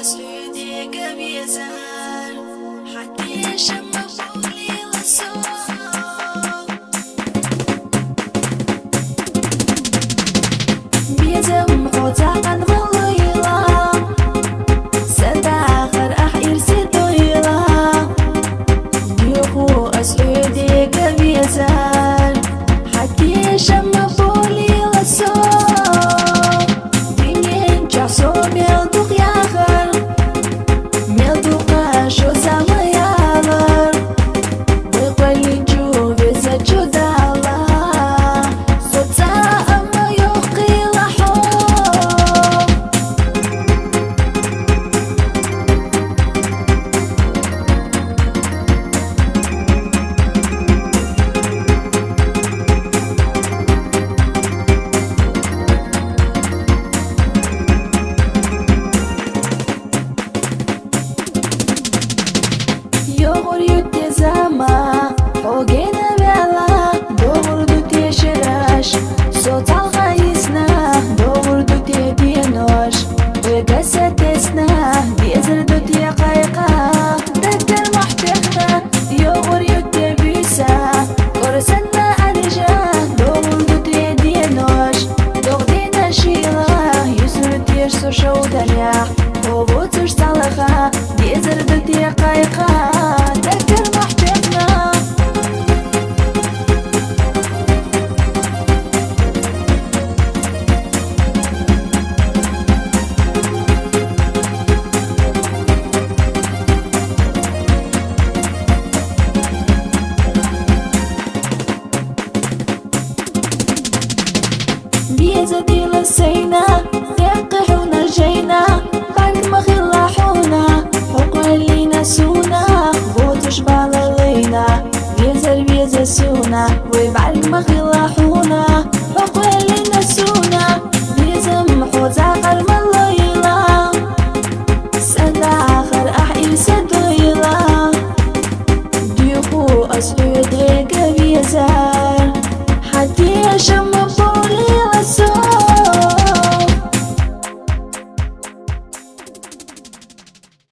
أسعدك بيزار حتى شم فولي للصوت بيزم خوتا قد غليلا ستاخر أحير ستويلا بيخو أسعدك بيزار حتى شم فولي للصوت بينين جاسو ميلدوخ ياخر ميلدوخ شو ساميالر بقولي جو بيزا جو دالا صوتا أما يوقي لحوم يغور يتزامى فوقنا بلا دور دوتي شراش صوت الغايسنا دور دوتي بينوش وقاسة تسنا بيزر دوتي قايقا دكتر محتقنا يغور يتبيسا قرسنا أرجا دور دوتي دينوش دغدينا شيلا يسر تيرسو شودانيا وبوتوش طلقا بيزر دوتي قايقا بيزدي لسينا يقحونا جينا بعد ما خلاحونا حقوا لينا سونا بوتش بالالينا بيزر بيزر سونا وبعد ما خلاحونا